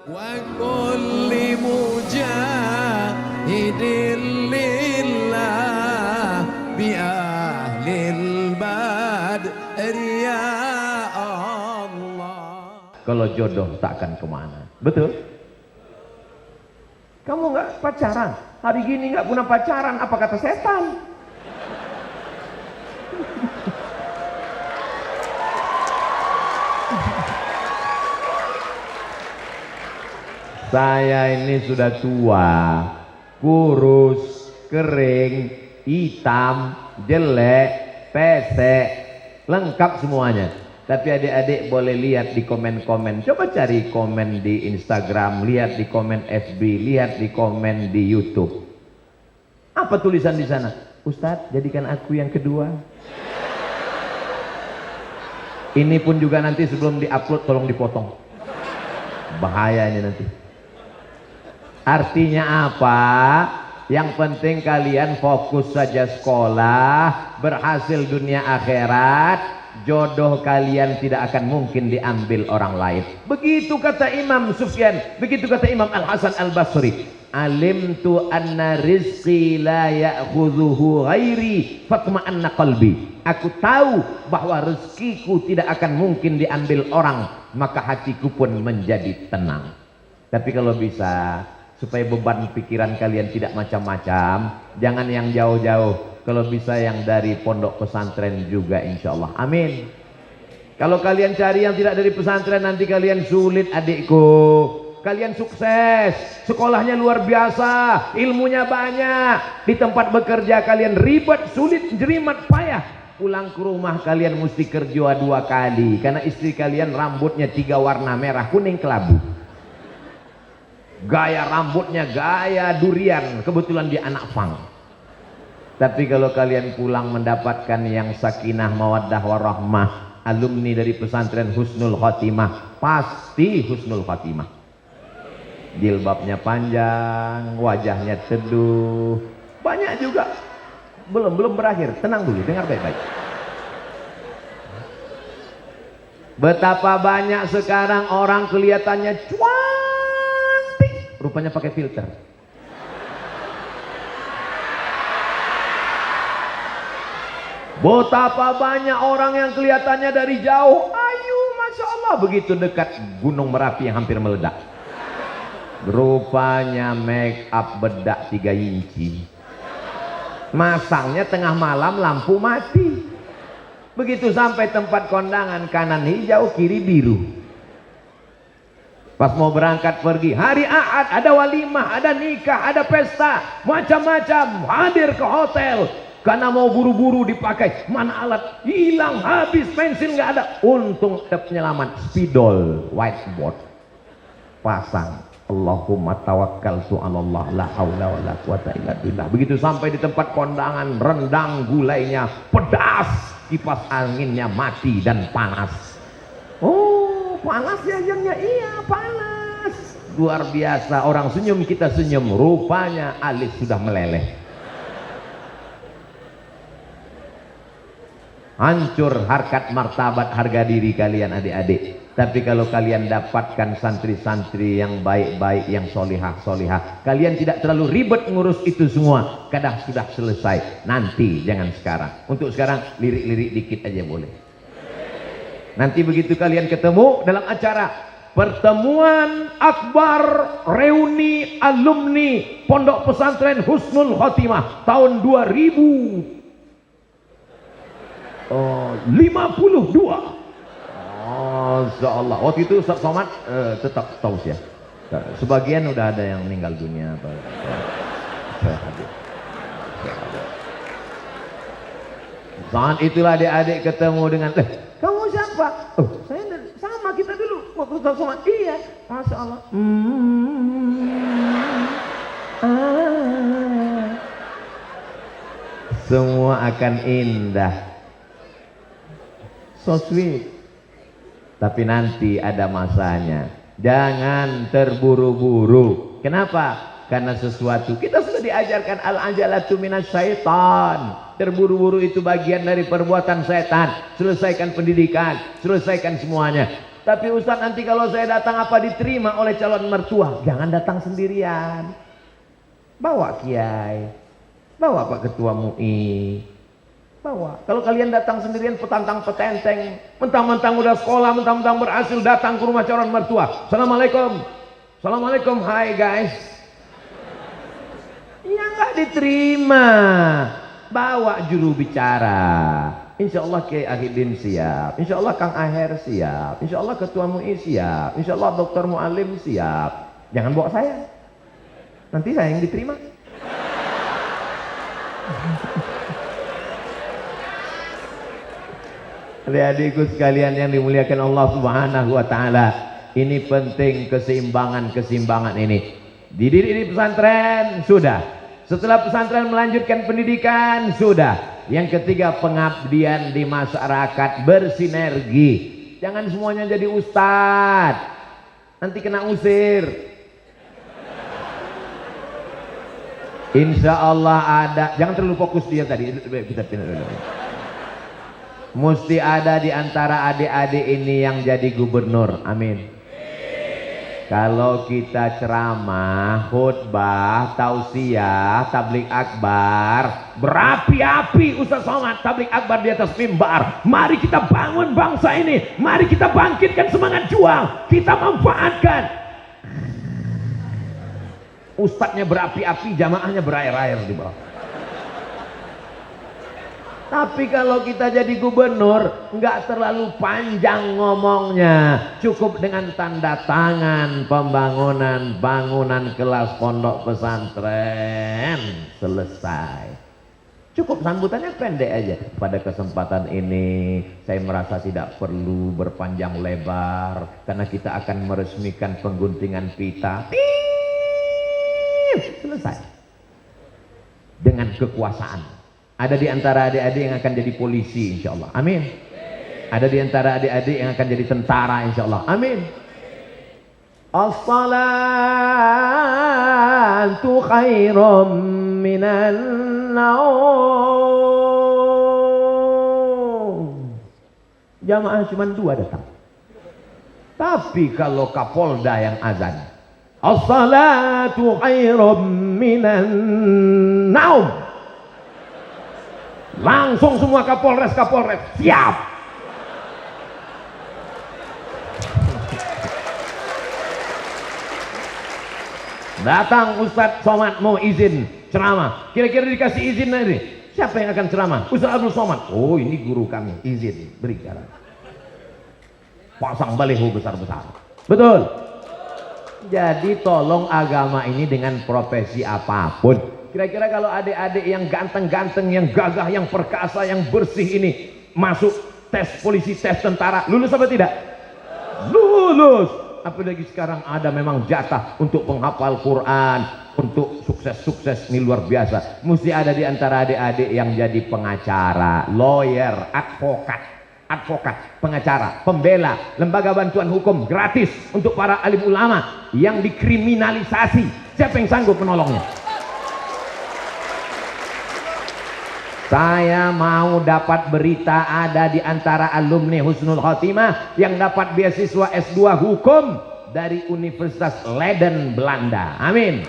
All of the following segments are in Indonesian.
وكل مجاهد لله بأهل البدر يا الله. Kalau jodoh takkan kemana, betul? Kamu nggak pacaran, hari gini nggak punya pacaran, apa kata setan? Saya ini sudah tua, kurus, kering, hitam, jelek, pesek, lengkap semuanya. Tapi adik-adik boleh lihat di komen-komen. Coba cari komen di Instagram, lihat di komen FB, lihat di komen di YouTube. Apa tulisan di sana? Ustadz, jadikan aku yang kedua. Ini pun juga nanti sebelum diupload tolong dipotong. Bahaya ini nanti. Artinya apa? Yang penting kalian fokus saja sekolah, berhasil dunia akhirat, jodoh kalian tidak akan mungkin diambil orang lain. Begitu kata Imam Sufyan, begitu kata Imam Al-Hasan Al-Basri. Alimtu anna rizqi la ya'khudhuhu ghairi fatma'anna qalbi. Aku tahu bahwa rezekiku tidak akan mungkin diambil orang, maka hatiku pun menjadi tenang. Tapi kalau bisa, supaya beban pikiran kalian tidak macam-macam, jangan yang jauh-jauh, kalau bisa yang dari pondok pesantren juga insya Allah, amin. Kalau kalian cari yang tidak dari pesantren, nanti kalian sulit adikku. Kalian sukses, sekolahnya luar biasa, ilmunya banyak, di tempat bekerja kalian ribet, sulit, jerimat, payah. Pulang ke rumah kalian mesti kerja 2 kali, karena istri kalian rambutnya 3 warna, merah, kuning, kelabu. Gaya rambutnya gaya durian, kebetulan dia anak pang. Tapi kalau kalian pulang mendapatkan yang sakinah mawaddah warahmah, alumni dari pesantren husnul khotimah, pasti husnul khotimah. Jilbabnya panjang, wajahnya teduh, banyak juga. Belum berakhir, tenang dulu, dengar baik-baik. Betapa banyak sekarang orang kelihatannya cuantik, rupanya pakai filter. Betapa banyak orang yang kelihatannya dari jauh, ayu, masya Allah, begitu dekat Gunung Merapi yang hampir meledak, rupanya make up bedak 3 inci. Masangnya tengah malam, lampu mati. Begitu sampai tempat kondangan, kanan hijau, kiri biru. Pas mau berangkat pergi, hari Ahad, ada walimah, ada nikah, ada pesta, macam-macam, hadir ke hotel. Karena mau buru-buru dipakai, mana alat, hilang, habis, pensil nggak ada. Untung ada penyelamat, spidol, whiteboard, pasang. Allahumma tawakkaltu 'alallah la haula wala quwata illa billah. Begitu sampai di tempat kondangan, rendang gulainya pedas, kipas anginnya mati dan panas. Oh, panas ya jamnya, iya panas. Luar biasa, orang senyum kita senyum, rupanya alis sudah meleleh. Hancur harkat martabat harga diri kalian adik-adik. Tapi kalau kalian dapatkan santri-santri yang baik-baik, yang solihah-solihah, kalian tidak terlalu ribet ngurus itu semua. Kadang sudah selesai, nanti jangan sekarang. Untuk sekarang lirik-lirik dikit aja boleh. Nanti begitu kalian ketemu dalam acara pertemuan akbar reuni alumni Pondok Pesantren Husnul Khotimah tahun 2052. Masya Allah. Waktu itu Ustaz Somad tetap tahu ya. Sebagian udah ada yang meninggal dunia. Saya hadir. Saat itulah adik-adik ketemu dengan, kamu siapa? Oh, saya sama kita dulu. Waktu Ustaz Somad. Iya. Masya Allah. Semua akan indah. So sweet. Tapi nanti ada masanya. Jangan terburu-buru. Kenapa? Karena sesuatu kita sudah diajarkan al-ajalatu minas syaitan. Terburu-buru itu bagian dari perbuatan setan. Selesaikan pendidikan, selesaikan semuanya. Tapi Ustaz, nanti kalau saya datang apa diterima oleh calon mertua? Jangan datang sendirian. Bawa kiai, bawa Pak Ketua MUI, bawa. Kalau kalian datang sendirian petantang petenteng, mentang-mentang udah sekolah, mentang-mentang berhasil, datang ke rumah calon mertua. Assalamualaikum, assalamualaikum, hai guys. Ya nggak diterima. Bawa juru bicara. Insya Allah Kiai Ahidin siap, Insya Allah Kang Aher siap, Insya Allah Ketua MUI siap, Insya Allah Dokter Mualim siap. Jangan bawa saya, nanti saya yang diterima. Adik-adikku sekalian yang dimuliakan Allah Subhanahu wa Ta'ala, ini penting keseimbangan ini. Dididik di pesantren sudah, setelah pesantren melanjutkan pendidikan sudah. Yang ketiga, pengabdian di masyarakat bersinergi. Jangan semuanya jadi ustadz, nanti kena usir. Insya Allah ada, jangan terlalu fokus dia tadi. Kita pindah dulu. Mesti ada di antara adik-adik ini yang jadi gubernur. Amin. Kalau kita ceramah, khutbah, tausiah, tablik akbar, berapi-api Ustaz Somad, tablik akbar di atas mimbar. Mari kita bangun bangsa ini, mari kita bangkitkan semangat juang, kita manfaatkan. Ustadznya berapi-api, jamaahnya berair-air di bawah. Tapi kalau kita jadi gubernur, nggak terlalu panjang ngomongnya, cukup dengan tanda tangan pembangunan bangunan kelas pondok pesantren, selesai. Cukup sambutannya pendek aja. Pada kesempatan ini saya merasa tidak perlu berpanjang lebar karena kita akan meresmikan pengguntingan pita. Selesai. Dengan kekuasaan. Ada di antara adik-adik yang akan jadi polisi insya Allah. Amin. Ada di antara adik-adik yang akan jadi tentara insya Allah. Amin. As-salatu khairum minan naum. Jamaah cuma 2 datang. Tapi kalau Kapolda yang azan, as-salatu khairum minan naum, langsung semua Kapolres siap. Datang Ustadz Somad mau izin ceramah, kira-kira dikasih izin nanti siapa yang akan ceramah? Ustadz Abdul Somad. Oh, ini guru kami, izin, berikan. Pasang baliho besar-besar. Betul. Jadi tolong agama ini dengan profesi apapun. Kira-kira kalau adik-adik yang ganteng-ganteng, yang gagah, yang perkasa, yang bersih ini masuk tes polisi, tes tentara, lulus apa tidak? Lulus. Apalagi sekarang ada memang jatah untuk penghafal Quran, untuk sukses-sukses, ini luar biasa. Mesti ada di antara adik-adik yang jadi pengacara, lawyer, advokat, pengacara, pembela, lembaga bantuan hukum gratis untuk para alim ulama yang dikriminalisasi. Siapa yang sanggup menolongnya? Saya mau dapat berita ada di antara alumni Husnul Khotimah yang dapat beasiswa S2 hukum dari Universitas Leiden Belanda. Amin.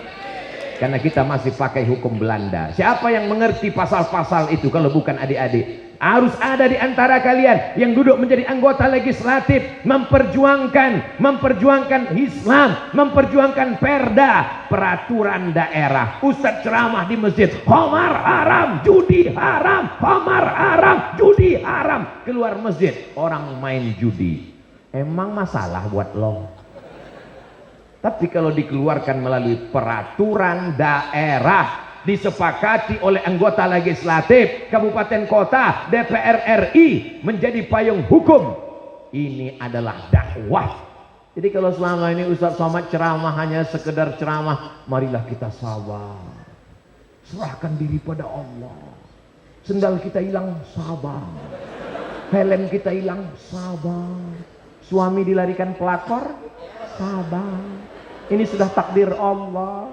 Karena kita masih pakai hukum Belanda. Siapa yang mengerti pasal-pasal itu kalau bukan adik-adik? Harus ada di antara kalian yang duduk menjadi anggota legislatif, memperjuangkan Islam, memperjuangkan perda, peraturan daerah. Ustadz ceramah di masjid, khamar haram, judi haram, khamar haram, judi haram. Keluar masjid, orang main judi. Emang masalah buat lo? Tapi kalau dikeluarkan melalui peraturan daerah, disepakati oleh anggota legislatif, kabupaten kota, DPR RI, menjadi payung hukum, ini adalah dakwah. Jadi kalau selama ini Ustaz Somad ceramah hanya sekedar ceramah, marilah kita sabar, serahkan diri pada Allah. Sendal kita hilang, sabar. Helm kita hilang, sabar. Suami dilarikan pelakor, sabar. Ini sudah takdir Allah.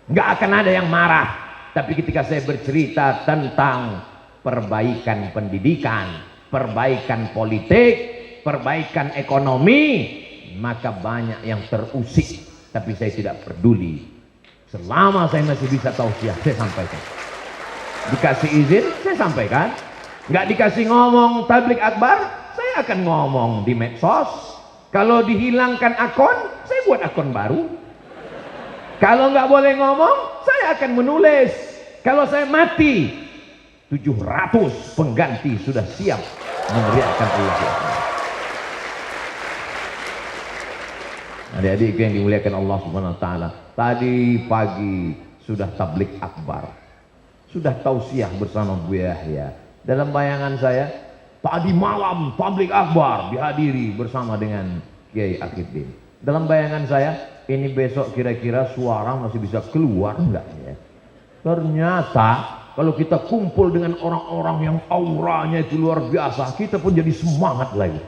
Nggak akan ada yang marah. Tapi ketika saya bercerita tentang perbaikan pendidikan, perbaikan politik, perbaikan ekonomi, maka banyak yang terusik. Tapi saya tidak peduli. Selama saya masih bisa tausiah, saya sampaikan. Dikasih izin, saya sampaikan. Nggak dikasih ngomong tablik akbar, saya akan ngomong di medsos. Kalau dihilangkan akun, saya buat akun baru. Kalau nggak boleh ngomong, saya akan menulis. Kalau saya mati, 700 pengganti sudah siap meneriakkan Allah. Adik-adik yang dimuliakan Allah Subhanahu wa taala, tadi pagi sudah tablik akbar, sudah tausiah bersama Bu Yahya. Dalam bayangan saya, tadi malam tablik akbar dihadiri bersama dengan Kiai Akidin. Dalam bayangan saya, ini besok kira-kira suara masih bisa keluar enggak ya? Ternyata kalau kita kumpul dengan orang-orang yang auranya itu luar biasa, kita pun jadi semangat lagi.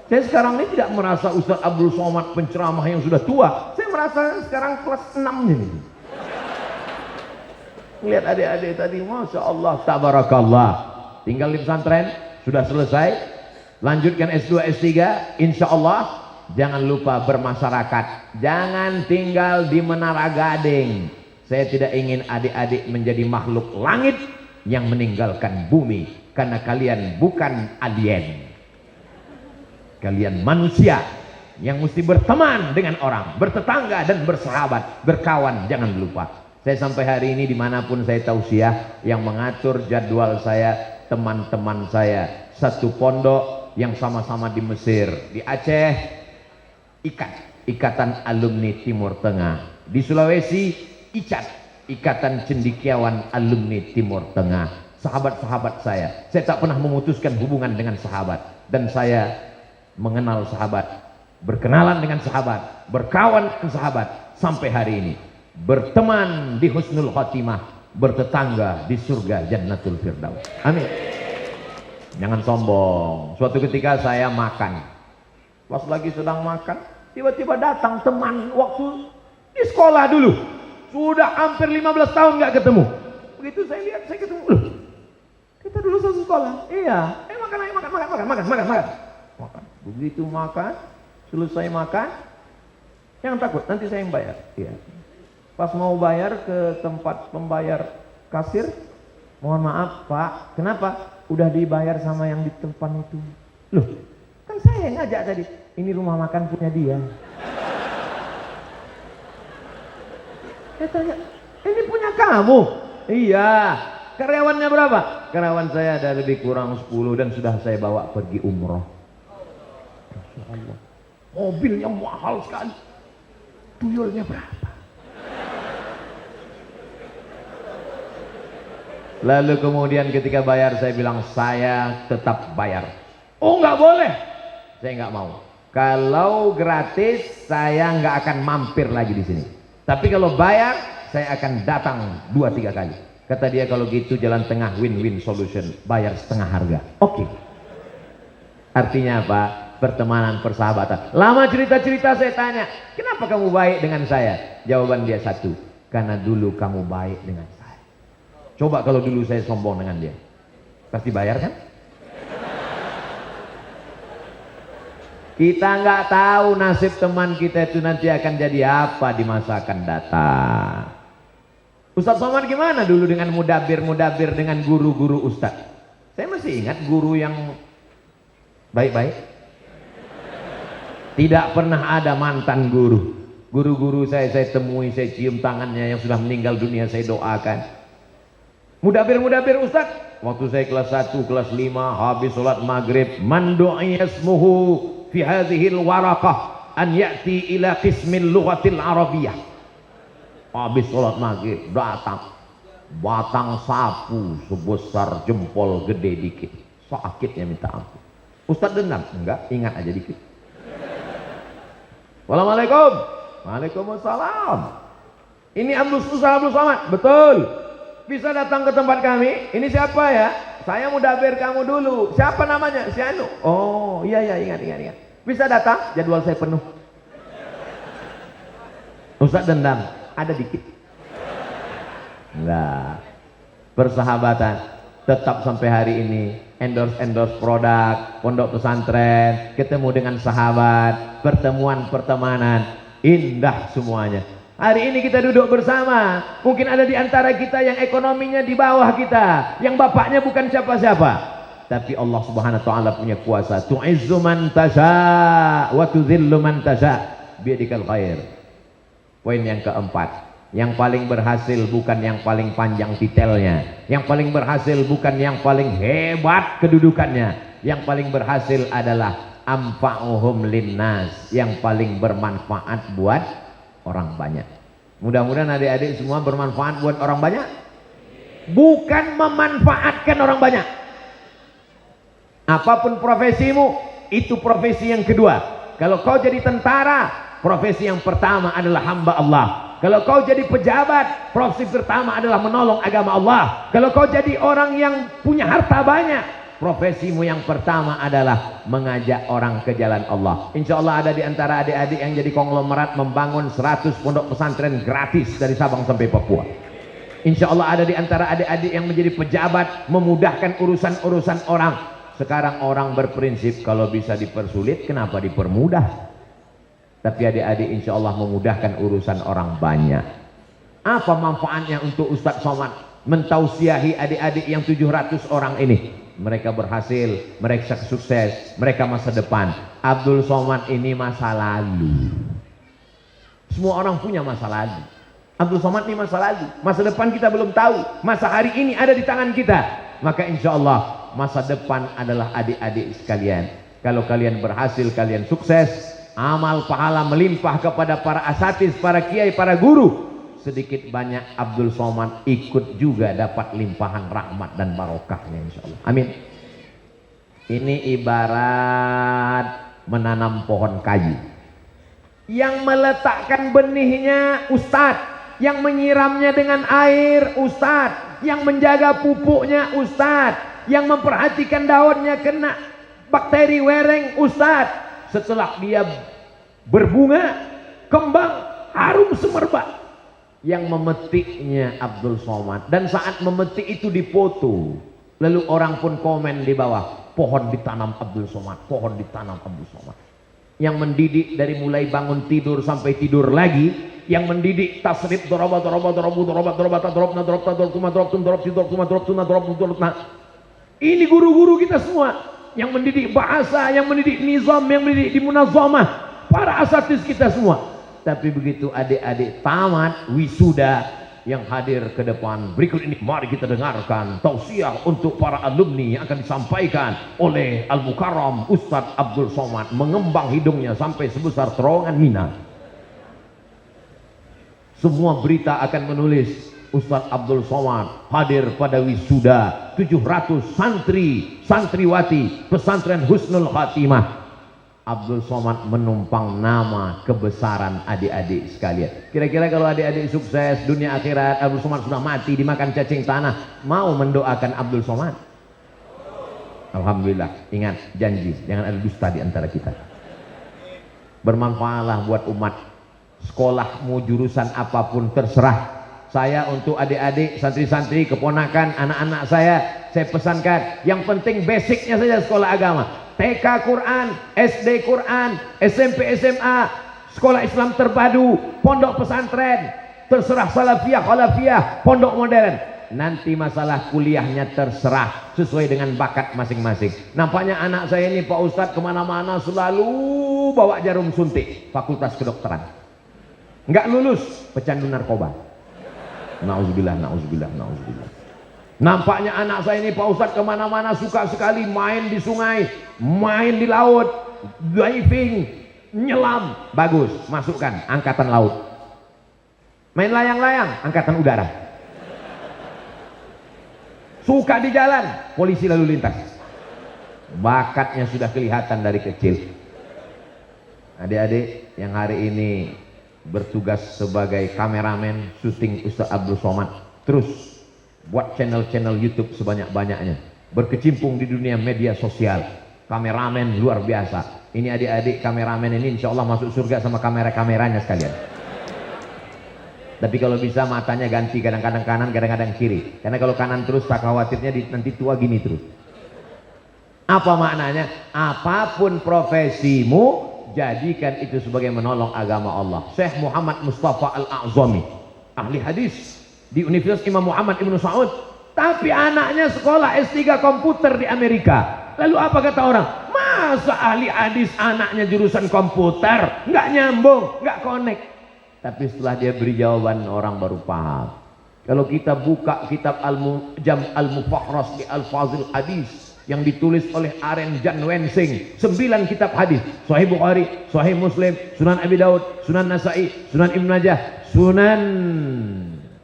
Saya sekarang ini tidak merasa Ustaz Abdul Somad penceramah yang sudah tua. Saya merasa sekarang kelas 6 ini. Lihat adik-adik tadi, Masya Allah, tabarakallah. Tinggal di pesantren, sudah selesai. Lanjutkan S2, S3, insya Allah. Jangan lupa bermasyarakat. Jangan tinggal di Menara Gading. Saya tidak ingin adik-adik menjadi makhluk langit yang meninggalkan bumi. Karena kalian bukan alien. Kalian manusia yang mesti berteman dengan orang, bertetangga dan bersahabat, berkawan, jangan lupa. Saya sampai hari ini dimanapun saya tausiah, yang mengatur jadwal saya teman-teman saya. Satu pondok yang sama-sama di Mesir, di Aceh, Ikatan Alumni Timur Tengah. Di Sulawesi, Ikatan Cendekiawan Alumni Timur Tengah. Sahabat-sahabat saya tak pernah memutuskan hubungan dengan sahabat. Dan saya mengenal sahabat, berkenalan dengan sahabat, berkawan dengan sahabat sampai hari ini, berteman di husnul khotimah, bertetangga di surga Jannatul Firdaus. Amin. Jangan sombong. Suatu ketika saya makan, pas lagi sedang makan, tiba-tiba datang teman waktu di sekolah dulu, sudah hampir 15 tahun nggak ketemu. Begitu saya lihat, saya ketemu, loh, kita dulu satu sekolah. Iya, makan, ayo makan. Begitu makan, selesai makan, jangan takut, nanti saya yang bayar. Iya. Pas mau bayar ke tempat pembayar kasir, mohon maaf Pak, kenapa? Udah dibayar sama yang di depan itu. Loh, kan saya yang ngajak tadi. Ini rumah makan punya dia. Saya tanya, ini punya kamu? Iya. Karyawannya berapa? Karyawan saya ada lebih kurang 10 dan sudah saya bawa pergi umroh. Allah. Mobilnya mahal sekali. Tuyulnya berapa? Lalu kemudian ketika bayar saya bilang saya tetap bayar. Oh nggak boleh. Saya nggak mau. Kalau gratis saya nggak akan mampir lagi di sini. Tapi kalau bayar saya akan datang 2-3 kali. Kata dia kalau gitu jalan tengah win-win solution. Bayar setengah harga. Oke. Artinya apa? Pertemanan, persahabatan. Lama cerita-cerita saya tanya, kenapa kamu baik dengan saya? Jawaban dia satu, karena dulu kamu baik dengan saya. Coba kalau dulu saya sombong dengan dia, pasti bayar kan? Kita nggak tahu nasib teman kita itu nanti akan jadi apa di masa akan datang. Ustadz Somad gimana dulu dengan mudabir dengan guru-guru Ustadz? Saya masih ingat guru yang baik-baik. Tidak pernah ada mantan guru. Guru-guru saya temui, saya cium tangannya yang sudah meninggal dunia, saya doakan. Mudabir Ustaz, waktu saya kelas 1, kelas 5, habis sholat maghrib, man du'iya ismuhu fi hadhil waraqah an ya'ti ila qismil lughatil arabiyyah. Habis sholat maghrib, datang batang sapu sebesar jempol gede dikit, sakitnya minta ampun. Ustaz dendam? Enggak, ingat aja dikit. Assalamualaikum. Waalaikumsalam. Ini Abdul Somad. Betul. Bisa datang ke tempat kami. Ini siapa ya? Saya mudabir kamu dulu. Siapa namanya? Si Anu. Oh iya ingat. Bisa datang? Jadwal saya penuh. Ustaz dendam? Ada dikit. Enggak. Persahabatan tetap sampai hari ini endorse produk, pondok pesantren, ketemu dengan sahabat, pertemuan pertemanan, indah semuanya. Hari ini kita duduk bersama, mungkin ada di antara kita yang ekonominya di bawah kita, yang bapaknya bukan siapa-siapa, tapi Allah Subhanahu wa taala punya kuasa. Tu'izzu man tasha wa tudhillu man tasha biyadikal khair. Poin yang keempat, yang paling berhasil bukan yang paling panjang titelnya, yang paling berhasil bukan yang paling hebat kedudukannya, yang paling berhasil adalah anfa'uhum linnas, yang paling bermanfaat buat orang banyak. Mudah-mudahan adik-adik semua bermanfaat buat orang banyak, bukan memanfaatkan orang banyak. Apapun profesimu, itu profesi yang kedua. Kalau kau jadi tentara, profesi yang pertama adalah hamba Allah. Kalau kau jadi pejabat, profesi pertama adalah menolong agama Allah. Kalau kau jadi orang yang punya harta banyak, profesimu yang pertama adalah mengajak orang ke jalan Allah. Insya Allah ada di antara adik-adik yang jadi konglomerat membangun 100 pondok pesantren gratis dari Sabang sampai Papua. Insya Allah ada di antara adik-adik yang menjadi pejabat memudahkan urusan-urusan orang. Sekarang orang berprinsip kalau bisa dipersulit, kenapa dipermudah? Tapi adik-adik insya Allah memudahkan urusan orang banyak. Apa manfaatnya untuk Ustadz Somad mentausiahi adik-adik yang 700 orang ini? Mereka berhasil, mereka sukses, mereka masa depan. Abdul Somad ini masa lalu. Semua orang punya masa lalu. Abdul Somad ini masa lalu. Masa depan kita belum tahu. Masa hari ini ada di tangan kita. Maka insya Allah masa depan adalah adik-adik sekalian. Kalau kalian berhasil, kalian sukses, amal pahala melimpah kepada para asatiz, para kiai, para guru. Sedikit banyak Abdul Somad ikut juga dapat limpahan rahmat dan barokahnya insya Allah. Amin. Ini ibarat menanam pohon kayu. Yang meletakkan benihnya Ustadz, yang menyiramnya dengan air Ustadz, yang menjaga pupuknya Ustadz, yang memperhatikan daunnya kena bakteri wereng Ustadz. Setelah dia berbunga, kembang, harum semerbak, yang memetiknya Abdul Somad. Dan saat memetik itu dipoto, lalu orang pun komen di bawah, pohon ditanam Abdul Somad, pohon ditanam Abdul Somad. Yang mendidik dari mulai bangun tidur sampai tidur lagi, yang mendidik tasrif dorobat. Ini guru-guru kita semua yang mendidik bahasa, yang mendidik nizam, yang mendidik di munazamah, para asatiz kita semua. Tapi begitu adik-adik tamat wisuda, yang hadir ke depan berikut ini, mari kita dengarkan tausiah untuk para alumni yang akan disampaikan oleh Al-Mukarram Ustadz Abdul Somad, mengembang hidungnya sampai sebesar terowongan Mina. Semua berita akan menulis Ustadz Abdul Somad hadir pada wisuda 700 santri santriwati pesantren Husnul Khatimah. Abdul Somad menumpang nama kebesaran adik-adik sekalian. Kira-kira kalau adik-adik sukses dunia akhirat, Abdul Somad sudah mati dimakan cacing tanah, mau mendoakan Abdul Somad? Alhamdulillah. Ingat janji, jangan ada dusta di antara kita. Bermanfaatlah buat umat. Sekolahmu jurusan apapun terserah. Saya untuk adik-adik, santri-santri, keponakan, anak-anak saya pesankan, yang penting basicnya saja sekolah agama. TK Quran, SD Quran, SMP SMA, sekolah Islam terpadu, pondok pesantren, terserah salafiyah, khalafiyah, pondok modern. Nanti masalah kuliahnya terserah sesuai dengan bakat masing-masing. Nampaknya anak saya ini Pak Ustadz kemana-mana selalu bawa jarum suntik, fakultas kedokteran. Nggak lulus, pecandu narkoba. Nauzubillah, nauzubillah, nauzubillah. Nampaknya anak saya ini Pak Ustadz kemana-mana suka sekali main di sungai, main di laut, diving, nyelam. Bagus, masukkan angkatan laut. Main layang-layang, angkatan udara. Suka di jalan, polisi lalu lintas. Bakatnya sudah kelihatan dari kecil. Adik-adik yang hari ini bertugas sebagai kameramen syuting Ustadz Abdul Somad, terus buat channel-channel YouTube sebanyak-banyaknya, berkecimpung di dunia media sosial, kameramen luar biasa. Ini adik-adik kameramen ini insya Allah masuk surga sama kamera-kameranya sekalian. Tapi kalau bisa matanya ganti, kadang-kadang kanan, kadang-kadang kiri, karena kalau kanan terus tak khawatirnya nanti tua gini terus. Apa maknanya? Apapun profesimu, jadikan itu sebagai menolong agama Allah. Syekh Muhammad Mustafa Al-A'zami, ahli hadis di Universitas Imam Muhammad Ibn Saud, tapi anaknya sekolah S3 komputer di Amerika. Lalu apa kata orang? Masa ahli hadis anaknya jurusan komputer? Nggak nyambung, nggak connect. Tapi setelah dia beri jawaban, orang baru paham. Kalau kita buka kitab Jam Al-Mufahras di Al-Fazil Hadis yang ditulis oleh Aren Jan Wensing, 9 kitab hadis, Sahih Bukhari, Sahih Muslim, Sunan Abi Daud, Sunan Nasai, Sunan Ibn Majah, Sunan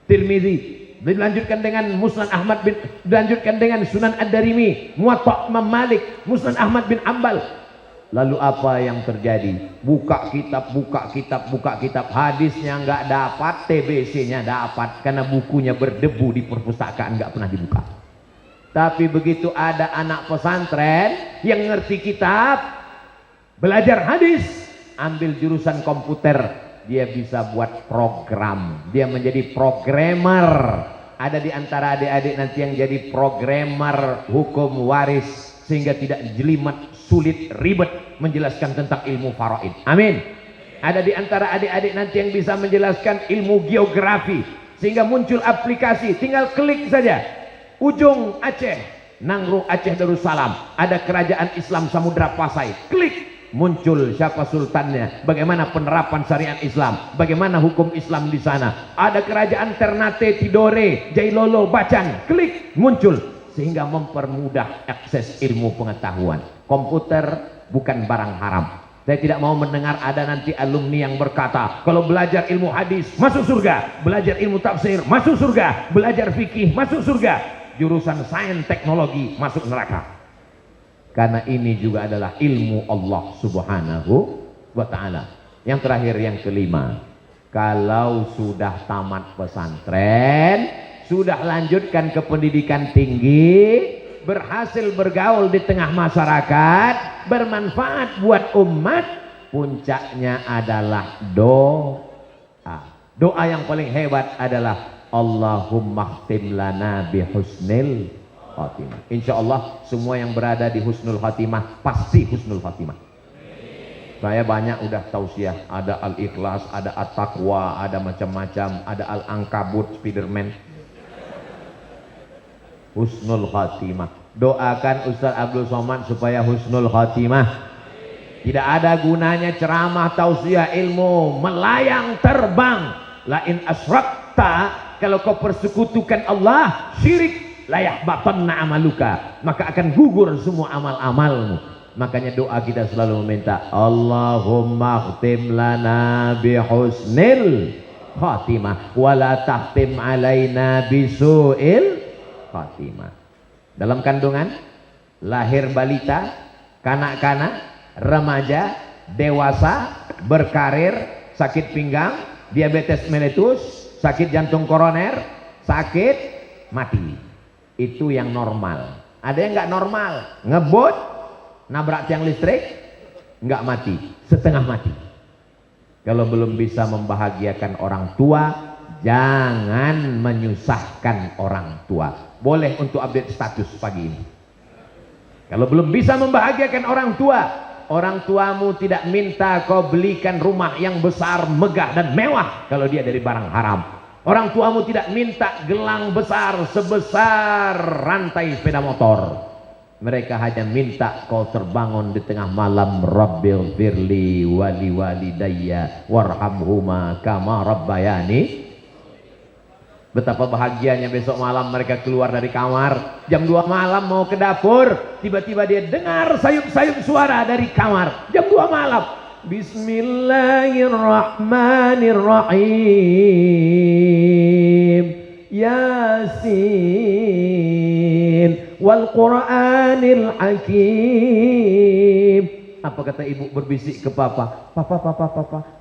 Tirmidzi, dilanjutkan dengan Musnad Ahmad bin, dilanjutkan dengan Sunan Ad-Darimi, Muwatta Imam Malik, Musnad Ahmad bin Ambal. Lalu apa yang terjadi? Buka kitab, hadisnya nggak dapat, TBC-nya dapat, karena bukunya berdebu di perpustakaan, nggak pernah dibuka. Tapi begitu ada anak pesantren yang ngerti kitab, belajar hadis, ambil jurusan komputer, dia bisa buat program, dia menjadi programmer. Ada di antara adik-adik nanti yang jadi programmer hukum waris, sehingga tidak jelimet, sulit, ribet menjelaskan tentang ilmu faraid. Amin. Ada di antara adik-adik nanti yang bisa menjelaskan ilmu geografi, sehingga muncul aplikasi, tinggal klik saja. Ujung Aceh, Nangrung Aceh Darussalam, ada kerajaan Islam Samudra Pasai. Klik, muncul siapa sultannya, bagaimana penerapan syariat Islam, bagaimana hukum Islam di sana. Ada kerajaan Ternate, Tidore, Jailolo, Bacan. Klik, muncul, sehingga mempermudah akses ilmu pengetahuan. Komputer bukan barang haram. Saya tidak mau mendengar ada nanti alumni yang berkata, kalau belajar ilmu hadis masuk surga, belajar ilmu tafsir masuk surga, belajar fikih masuk surga, jurusan sains teknologi masuk neraka. Karena ini juga adalah ilmu Allah Subhanahu wa ta'ala. Yang terakhir, yang kelima, kalau sudah tamat pesantren, sudah lanjutkan ke pendidikan tinggi, berhasil bergaul di tengah masyarakat, bermanfaat buat umat, puncaknya adalah doa. Doa yang paling hebat adalah Allahumma khtim lana bihusnil khatimah. Insya Allah semua yang berada di husnul khatimah pasti husnul khatimah. Saya banyak udah tausiah, ada Al-Ikhlas, ada At-Taqwa, ada macam-macam, ada Al-Ankabut, Spiderman. Husnul khatimah. Doakan Ustaz Abdul Somad supaya husnul khatimah. Tidak ada gunanya ceramah, tausiah, ilmu melayang terbang. Lain asrakta, kalau kau persekutukan Allah, syirik, layah batanna amaluka, maka akan gugur semua amal-amalmu. Makanya doa kita selalu meminta Allahumma khtim lana bihusnil khatimah wala tahtim alaina bisu'il khatimah. Dalam kandungan, lahir balita, kanak-kanak, remaja, dewasa, berkarir, sakit pinggang, diabetes mellitus, sakit jantung koroner, sakit, mati. Itu yang normal. Ada yang nggak normal, ngebut, nabrak tiang listrik, nggak mati, setengah mati. Kalau belum bisa membahagiakan orang tua, jangan menyusahkan orang tua. Boleh untuk update status pagi ini. Kalau belum bisa membahagiakan orang tua, orang tuamu tidak minta kau belikan rumah yang besar, megah dan mewah kalau dia dari barang haram. Orang tuamu tidak minta gelang besar sebesar rantai sepeda motor. Mereka hanya minta kau terbangun di tengah malam, Rabbil firli wali walidayya warhamhuma kama rabbayani. Betapa bahagianya besok malam mereka keluar dari kamar jam 2 malam mau ke dapur, tiba-tiba dia dengar sayup-sayup suara dari kamar jam 2 malam. Bismillahirrahmanirrahim. Yasin wal Qur'anil Hakim. Apa kata ibu berbisik ke papa? Papa,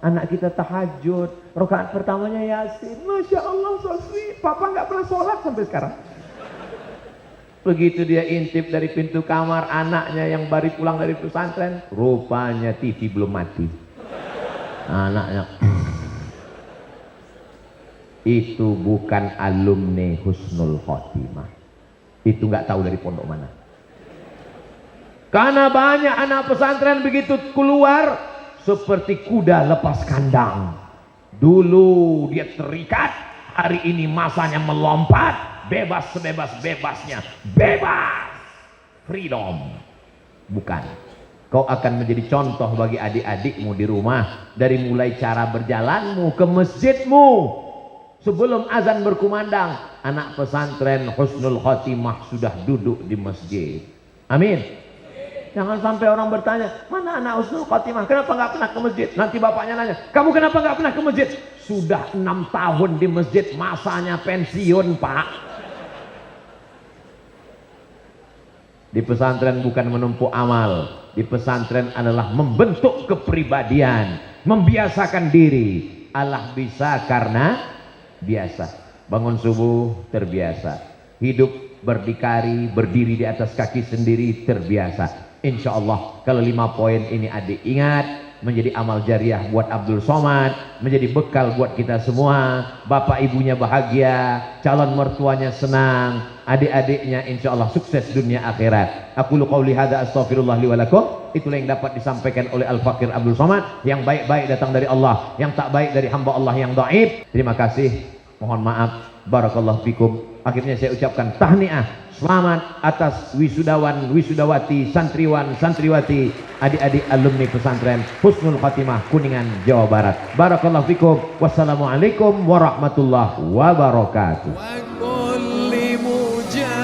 anak kita tahajud, rakaat pertamanya Yasin. Masya Allah, so sweet. Papa nggak pernah sholat sampai sekarang. Begitu dia intip dari pintu kamar anaknya yang baru pulang dari pesantren, rupanya TV belum mati. Anaknya itu bukan alumni husnul khotimah. Itu nggak tahu dari pondok mana. Karena banyak anak pesantren begitu keluar seperti kuda lepas kandang. Dulu dia terikat, hari ini masanya melompat, bebas sebebas-bebasnya, bebas, freedom. Bukan, kau akan menjadi contoh bagi adik-adikmu di rumah, dari mulai cara berjalanmu ke masjidmu. Sebelum azan berkumandang, anak pesantren husnul khotimah sudah duduk di masjid. Amin. Jangan sampai orang bertanya, mana anak husnul khotimah, kenapa nggak pernah ke masjid? Nanti bapaknya nanya, kamu kenapa nggak pernah ke masjid? Sudah 6 tahun di masjid, masanya pensiun, Pak. Di pesantren bukan menumpuk amal, di pesantren adalah membentuk kepribadian, membiasakan diri. Allah bisa karena biasa. Bangun subuh terbiasa, hidup berdikari, berdiri di atas kaki sendiri terbiasa. Insya Allah kalau 5 poin ini adik ingat, menjadi amal jariah buat Abdul Somad, menjadi bekal buat kita semua. Bapak ibunya bahagia, calon mertuanya senang, adik-adiknya insya Allah sukses dunia akhirat. Aku lu qauli hadza astaghfirullah li wa lakum. Itulah yang dapat disampaikan oleh Al-Fakir Abdul Somad. Yang baik-baik datang dari Allah, yang tak baik dari hamba Allah yang dhaif. Terima kasih, mohon maaf, barakallahu fikum. Akhirnya saya ucapkan tahniah, selamat atas wisudawan, wisudawati, santriwan, santriwati, adik-adik alumni pesantren Husnul Khatimah Kuningan, Jawa Barat. Barakallahu fikum. Wassalamualaikum warahmatullahi wabarakatuh. wa kulli mujahidin